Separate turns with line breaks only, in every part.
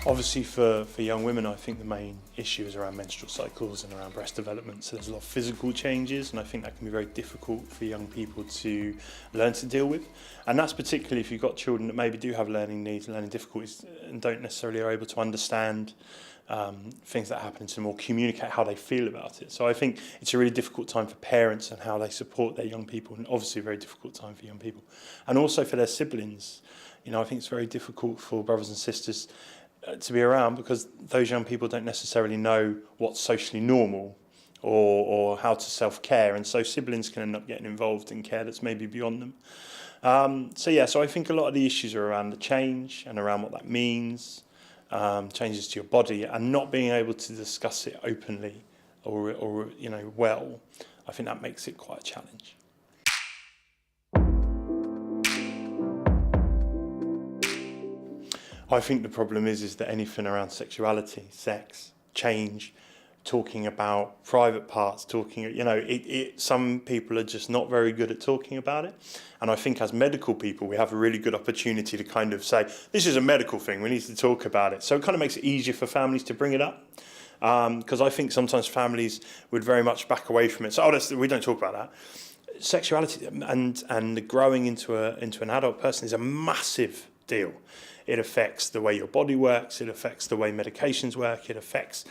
Obviously for young women, I think the main issue is around menstrual cycles and around breast development. So there's a lot of physical changes, and I think that can be very difficult for young people to learn to deal with. And that's particularly if you've got children that maybe do have learning needs, learning difficulties, and don't necessarily are able to understand things that happen to them or communicate how they feel about it. So I think it's a really difficult time for parents and how they support their young people, and obviously a very difficult time for young people. And also for their siblings. You know, I think it's very difficult for brothers and sisters to be around because those young people don't necessarily know what's socially normal or how to self-care, and so siblings can end up getting involved in care that's maybe beyond them. So I think a lot of the issues are around the change and around what that means, changes to your body, and not being able to discuss it openly or you know, well. I think that makes it quite a challenge. I think the problem is that anything around sexuality, sex, change, talking about private parts, some people are just not very good at talking about it. And I think as medical people, we have a really good opportunity to kind of say, this is a medical thing, we need to talk about it. So it kind of makes it easier for families to bring it up. Because I think sometimes families would very much back away from it. So we don't talk about that. Sexuality and the growing into an adult person is a massive deal. It affects the way your body works, it affects the way medications work, it affects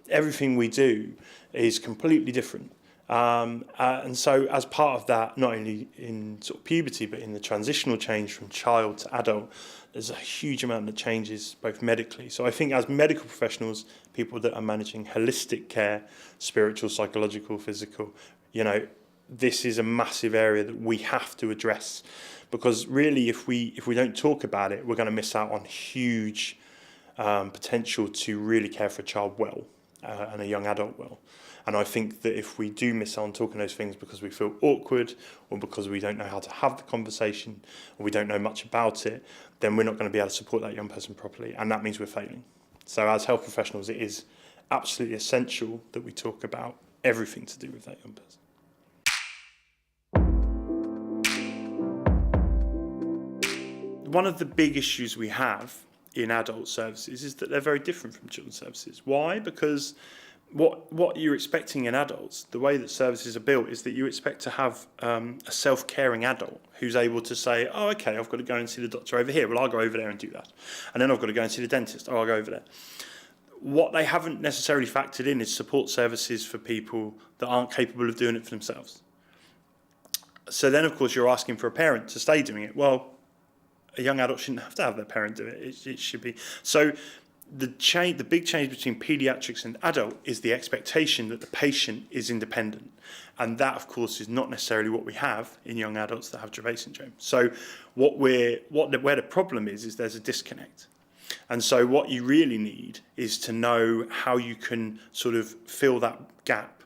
everything we do is completely different. And so as part of that, not only in sort of puberty, but in the transitional change from child to adult, there's a huge amount that changes both medically. So I think as medical professionals, people that are managing holistic care, spiritual, psychological, physical, you know, this is a massive area that we have to address, because really if we don't talk about it, we're going to miss out on huge potential to really care for a child well and a young adult well. And I think that if we do miss out on talking those things because we feel awkward or because we don't know how to have the conversation or we don't know much about it, then we're not going to be able to support that young person properly, and that means we're failing. So as health professionals, it is absolutely essential that we talk about everything to do with that young person. One of the big issues we have in adult services is that they're very different from children's services. Why? Because what you're expecting in adults, the way that services are built, is that you expect to have a self-caring adult who's able to say, oh, okay, I've got to go and see the doctor over here. Well, I'll go over there and do that. And then I've got to go and see the dentist. Oh, I'll go over there. What they haven't necessarily factored in is support services for people that aren't capable of doing it for themselves. So then, of course, you're asking for a parent to stay doing it. Well, a young adult shouldn't have to have their parent do it. It should be. So the big change between paediatrics and adult is the expectation that the patient is independent. And that, of course, is not necessarily what we have in young adults that have Dravet syndrome. So where the problem is there's a disconnect. And so what you really need is to know how you can sort of fill that gap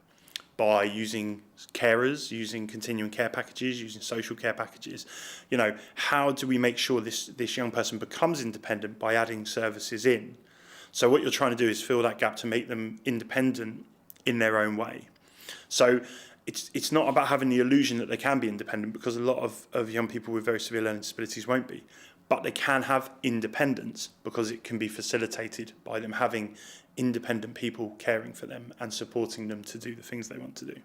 by using carers, using continuing care packages, using social care packages. You know, how do we make sure this young person becomes independent by adding services in? So what you're trying to do is fill that gap to make them independent in their own way. So it's not about having the illusion that they can be independent, because a lot of young people with very severe learning disabilities won't be. But they can have independence because it can be facilitated by them having independent people caring for them and supporting them to do the things they want to do.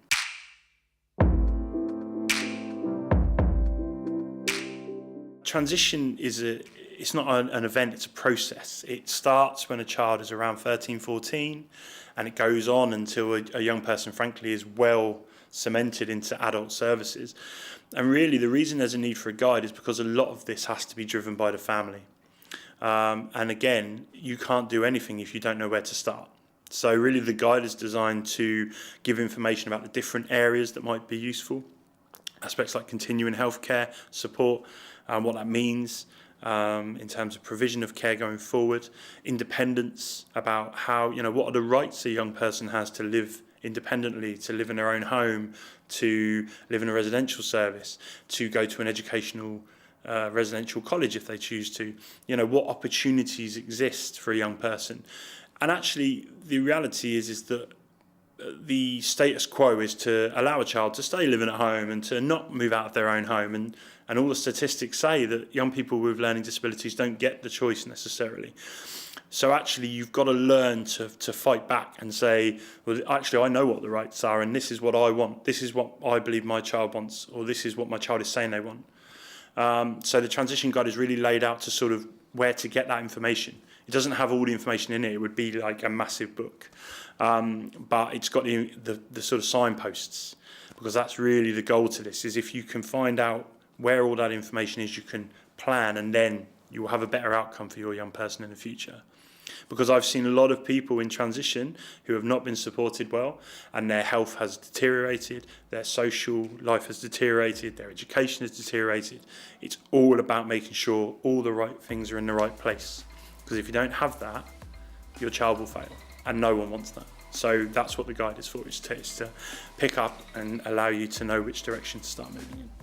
Transition it's not an event, it's a process. It starts when a child is around 13, 14, and it goes on until a young person, frankly, is well cemented into adult services. And really the reason there's a need for a guide is because a lot of this has to be driven by the family. And again, you can't do anything if you don't know where to start. So really the guide is designed to give information about the different areas that might be useful, aspects like continuing healthcare support, what that means in terms of provision of care going forward, independence, about how, you know, what are the rights a young person has to live independently, to live in their own home, to live in a residential service, to go to an educational residential college if they choose to. You know, what opportunities exist for a young person. And actually the reality is that the status quo is to allow a child to stay living at home and to not move out of their own home, and all the statistics say that young people with learning disabilities don't get the choice necessarily. So actually you've got to learn to fight back and say, well, actually I know what the rights are, and this is what I want, this is what I believe my child wants, or this is what my child is saying they want. So the transition guide is really laid out to sort of where to get that information. It doesn't have all the information in it. It would be like a massive book. But it's got the sort of signposts, because that's really the goal to this, is if you can find out where all that information is, you can plan, and then you will have a better outcome for your young person in the future. Because I've seen a lot of people in transition who have not been supported well, and their health has deteriorated, their social life has deteriorated, their education has deteriorated. It's all about making sure all the right things are in the right place. Because if you don't have that, your child will fail, and no one wants that. So that's what the guide is for, is to pick up and allow you to know which direction to start moving in.